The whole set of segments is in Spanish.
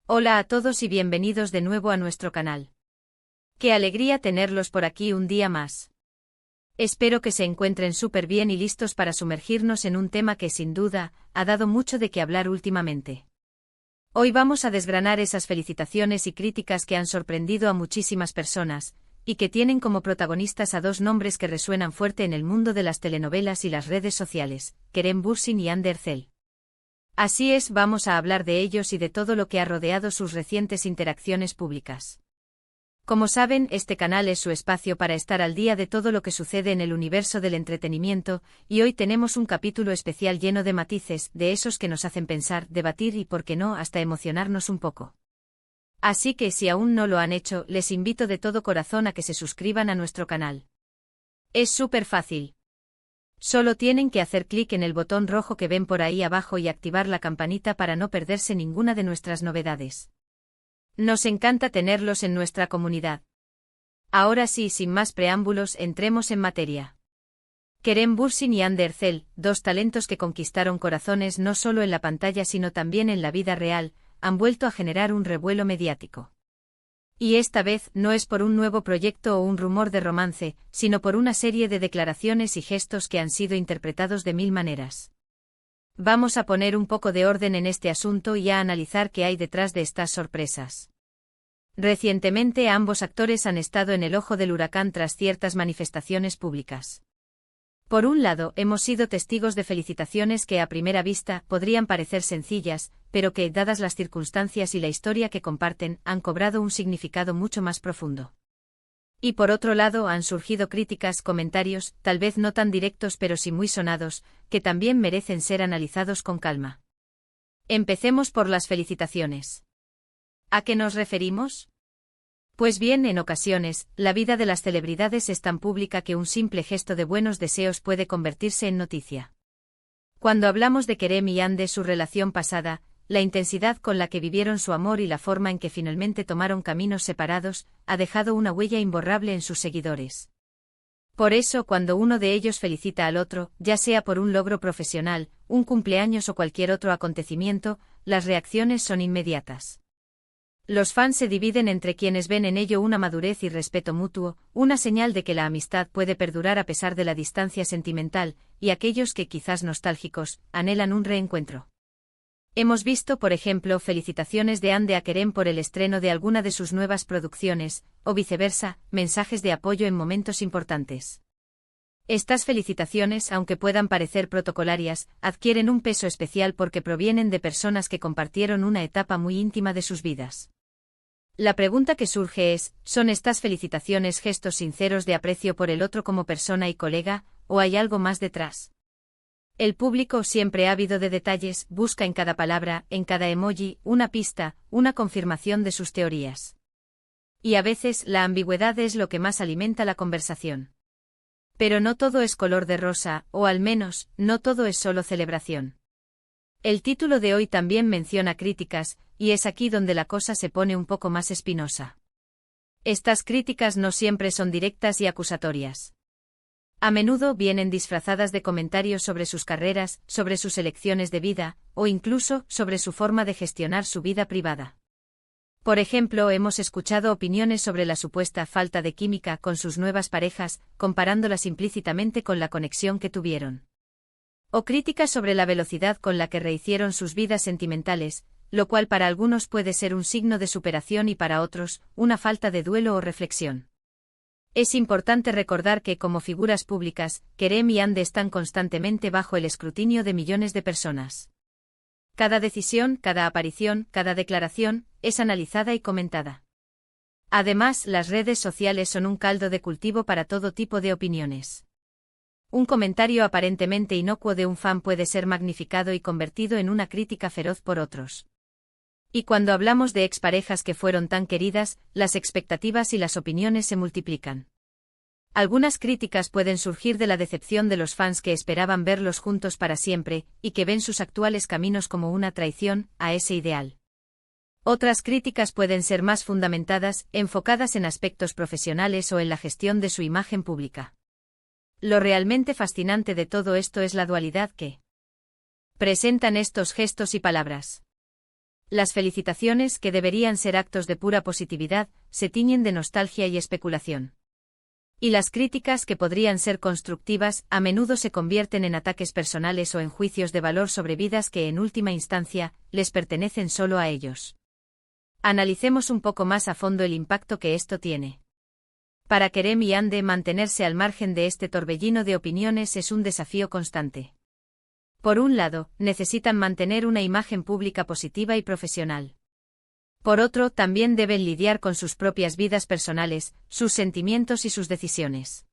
Hola a todos y bienvenidos de nuevo a nuestro canal. Qué alegría tenerlos por aquí un día más. Espero que se encuentren súper bien y listos para sumergirnos en un tema que sin duda ha dado mucho de qué hablar últimamente. Hoy vamos a desgranar esas felicitaciones y críticas que han sorprendido a muchísimas personas, y que tienen como protagonistas a dos nombres que resuenan fuerte en el mundo de las telenovelas y las redes sociales, Kerem Bürsin y Hande Erçel. Así es, vamos a hablar de ellos y de todo lo que ha rodeado sus recientes interacciones públicas. Como saben, este canal es su espacio para estar al día de todo lo que sucede en el universo del entretenimiento, y hoy tenemos un capítulo especial lleno de matices, de esos que nos hacen pensar, debatir y, por qué no, hasta emocionarnos un poco. Así que si aún no lo han hecho, les invito de todo corazón a que se suscriban a nuestro canal. Es súper fácil. Solo tienen que hacer clic en el botón rojo que ven por ahí abajo y activar la campanita para no perderse ninguna de nuestras novedades. Nos encanta tenerlos en nuestra comunidad. Ahora sí, sin más preámbulos, entremos en materia. Kerem Bürsin y Hande Erçel, dos talentos que conquistaron corazones no solo en la pantalla sino también en la vida real, han vuelto a generar un revuelo mediático. Y esta vez no es por un nuevo proyecto o un rumor de romance, sino por una serie de declaraciones y gestos que han sido interpretados de mil maneras. Vamos a poner un poco de orden en este asunto y a analizar qué hay detrás de estas sorpresas. Recientemente ambos actores han estado en el ojo del huracán tras ciertas manifestaciones públicas. Por un lado, hemos sido testigos de felicitaciones que a primera vista podrían parecer sencillas, pero que, dadas las circunstancias y la historia que comparten, han cobrado un significado mucho más profundo. Y por otro lado han surgido críticas, comentarios, tal vez no tan directos pero sí muy sonados, que también merecen ser analizados con calma. Empecemos por las felicitaciones. ¿A qué nos referimos? Pues bien, en ocasiones, la vida de las celebridades es tan pública que un simple gesto de buenos deseos puede convertirse en noticia. Cuando hablamos de Kerem y Hande, su relación pasada, la intensidad con la que vivieron su amor y la forma en que finalmente tomaron caminos separados, ha dejado una huella imborrable en sus seguidores. Por eso, cuando uno de ellos felicita al otro, ya sea por un logro profesional, un cumpleaños o cualquier otro acontecimiento, las reacciones son inmediatas. Los fans se dividen entre quienes ven en ello una madurez y respeto mutuo, una señal de que la amistad puede perdurar a pesar de la distancia sentimental, y aquellos que, quizás nostálgicos, anhelan un reencuentro. Hemos visto, por ejemplo, felicitaciones de Hande a Kerem por el estreno de alguna de sus nuevas producciones, o viceversa, mensajes de apoyo en momentos importantes. Estas felicitaciones, aunque puedan parecer protocolarias, adquieren un peso especial porque provienen de personas que compartieron una etapa muy íntima de sus vidas. La pregunta que surge es, ¿son estas felicitaciones gestos sinceros de aprecio por el otro como persona y colega, o hay algo más detrás? El público, siempre ávido de detalles, busca en cada palabra, en cada emoji, una pista, una confirmación de sus teorías. Y a veces, la ambigüedad es lo que más alimenta la conversación. Pero no todo es color de rosa, o al menos, no todo es solo celebración. El título de hoy también menciona críticas, y es aquí donde la cosa se pone un poco más espinosa. Estas críticas no siempre son directas y acusatorias. A menudo vienen disfrazadas de comentarios sobre sus carreras, sobre sus elecciones de vida, o incluso sobre su forma de gestionar su vida privada. Por ejemplo, hemos escuchado opiniones sobre la supuesta falta de química con sus nuevas parejas, comparándolas implícitamente con la conexión que tuvieron. O críticas sobre la velocidad con la que rehicieron sus vidas sentimentales, lo cual para algunos puede ser un signo de superación y para otros, una falta de duelo o reflexión. Es importante recordar que, como figuras públicas, Kerem y Hande están constantemente bajo el escrutinio de millones de personas. Cada decisión, cada aparición, cada declaración, es analizada y comentada. Además, las redes sociales son un caldo de cultivo para todo tipo de opiniones. Un comentario aparentemente inocuo de un fan puede ser magnificado y convertido en una crítica feroz por otros. Y cuando hablamos de exparejas que fueron tan queridas, las expectativas y las opiniones se multiplican. Algunas críticas pueden surgir de la decepción de los fans que esperaban verlos juntos para siempre, y que ven sus actuales caminos como una traición a ese ideal. Otras críticas pueden ser más fundamentadas, enfocadas en aspectos profesionales o en la gestión de su imagen pública. Lo realmente fascinante de todo esto es la dualidad que presentan estos gestos y palabras. Las felicitaciones, que deberían ser actos de pura positividad, se tiñen de nostalgia y especulación. Y las críticas, que podrían ser constructivas, a menudo se convierten en ataques personales o en juicios de valor sobre vidas que, en última instancia, les pertenecen solo a ellos. Analicemos un poco más a fondo el impacto que esto tiene. Para Kerem y Hande, mantenerse al margen de este torbellino de opiniones es un desafío constante. Por un lado, necesitan mantener una imagen pública positiva y profesional. Por otro, también deben lidiar con sus propias vidas personales, sus sentimientos y sus decisiones.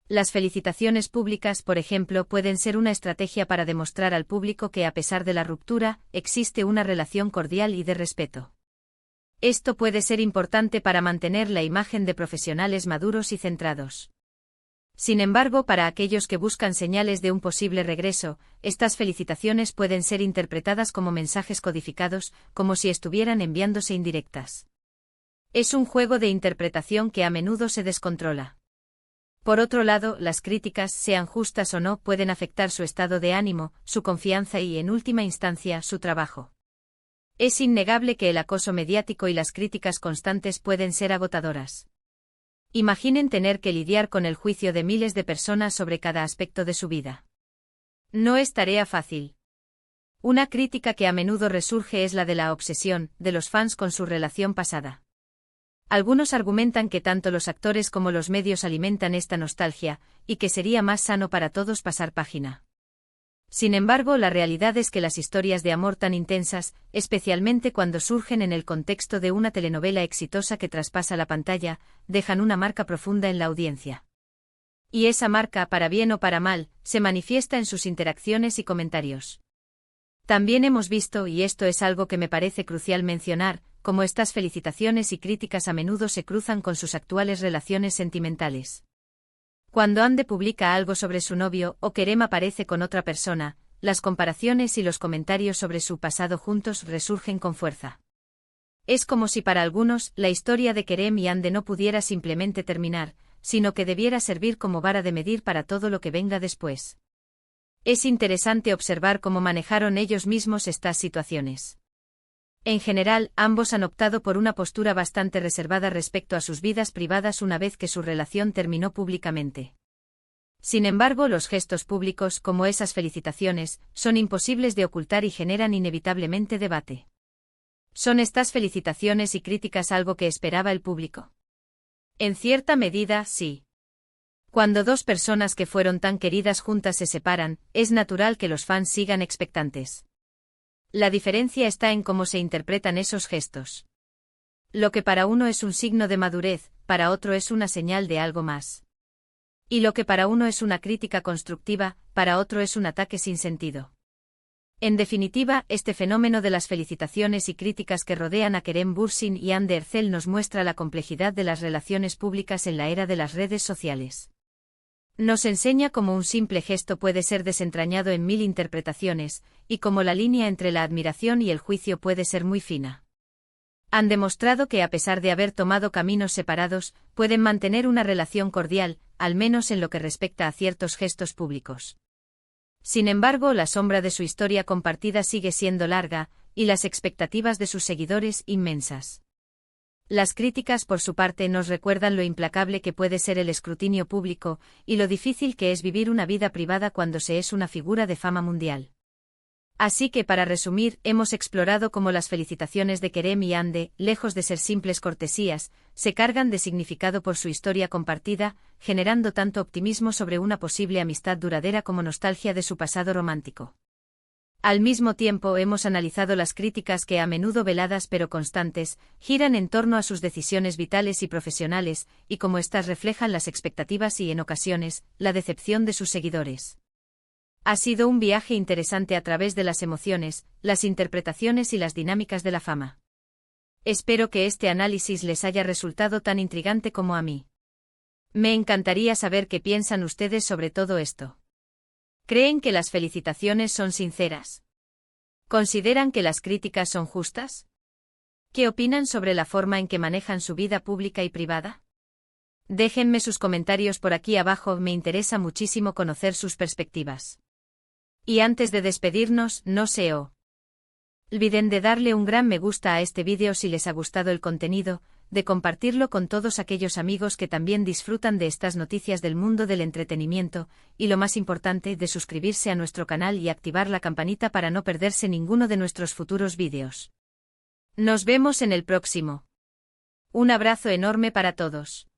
Las felicitaciones públicas, por ejemplo, pueden ser una estrategia para demostrar al público que, a pesar de la ruptura, existe una relación cordial y de respeto. Esto puede ser importante para mantener la imagen de profesionales maduros y centrados. Sin embargo, para aquellos que buscan señales de un posible regreso, estas felicitaciones pueden ser interpretadas como mensajes codificados, como si estuvieran enviándose indirectas. Es un juego de interpretación que a menudo se descontrola. Por otro lado, las críticas, sean justas o no, pueden afectar su estado de ánimo, su confianza y, en última instancia, su trabajo. Es innegable que el acoso mediático y las críticas constantes pueden ser agotadoras. Imaginen tener que lidiar con el juicio de miles de personas sobre cada aspecto de su vida. No es tarea fácil. Una crítica que a menudo resurge es la de la obsesión de los fans con su relación pasada. Algunos argumentan que tanto los actores como los medios alimentan esta nostalgia, y que sería más sano para todos pasar página. Sin embargo, la realidad es que las historias de amor tan intensas, especialmente cuando surgen en el contexto de una telenovela exitosa que traspasa la pantalla, dejan una marca profunda en la audiencia. Y esa marca, para bien o para mal, se manifiesta en sus interacciones y comentarios. También hemos visto, y esto es algo que me parece crucial mencionar, cómo estas felicitaciones y críticas a menudo se cruzan con sus actuales relaciones sentimentales. Cuando Hande publica algo sobre su novio o Kerem aparece con otra persona, las comparaciones y los comentarios sobre su pasado juntos resurgen con fuerza. Es como si para algunos, la historia de Kerem y Hande no pudiera simplemente terminar, sino que debiera servir como vara de medir para todo lo que venga después. Es interesante observar cómo manejaron ellos mismos estas situaciones. En general, ambos han optado por una postura bastante reservada respecto a sus vidas privadas una vez que su relación terminó públicamente. Sin embargo, los gestos públicos, como esas felicitaciones, son imposibles de ocultar y generan inevitablemente debate. ¿Son estas felicitaciones y críticas algo que esperaba el público? En cierta medida, sí. Cuando dos personas que fueron tan queridas juntas se separan, es natural que los fans sigan expectantes. La diferencia está en cómo se interpretan esos gestos. Lo que para uno es un signo de madurez, para otro es una señal de algo más. Y lo que para uno es una crítica constructiva, para otro es un ataque sin sentido. En definitiva, este fenómeno de las felicitaciones y críticas que rodean a Kerem Bürsin y Hande Erçel nos muestra la complejidad de las relaciones públicas en la era de las redes sociales. Nos enseña cómo un simple gesto puede ser desentrañado en mil interpretaciones, y cómo la línea entre la admiración y el juicio puede ser muy fina. Han demostrado que, a pesar de haber tomado caminos separados, pueden mantener una relación cordial, al menos en lo que respecta a ciertos gestos públicos. Sin embargo, la sombra de su historia compartida sigue siendo larga, y las expectativas de sus seguidores inmensas. Las críticas, por su parte, nos recuerdan lo implacable que puede ser el escrutinio público, y lo difícil que es vivir una vida privada cuando se es una figura de fama mundial. Así que, para resumir, hemos explorado cómo las felicitaciones de Kerem y Hande, lejos de ser simples cortesías, se cargan de significado por su historia compartida, generando tanto optimismo sobre una posible amistad duradera como nostalgia de su pasado romántico. Al mismo tiempo, hemos analizado las críticas que, a menudo veladas pero constantes, giran en torno a sus decisiones vitales y profesionales, y cómo éstas reflejan las expectativas y, en ocasiones, la decepción de sus seguidores. Ha sido un viaje interesante a través de las emociones, las interpretaciones y las dinámicas de la fama. Espero que este análisis les haya resultado tan intrigante como a mí. Me encantaría saber qué piensan ustedes sobre todo esto. ¿Creen que las felicitaciones son sinceras? ¿Consideran que las críticas son justas? ¿Qué opinan sobre la forma en que manejan su vida pública y privada? Déjenme sus comentarios por aquí abajo, me interesa muchísimo conocer sus perspectivas. Y antes de despedirnos, no se Olviden de darle un gran me gusta a este vídeo si les ha gustado el contenido, de compartirlo con todos aquellos amigos que también disfrutan de estas noticias del mundo del entretenimiento, y lo más importante, de suscribirse a nuestro canal y activar la campanita para no perderse ninguno de nuestros futuros vídeos. Nos vemos en el próximo. Un abrazo enorme para todos.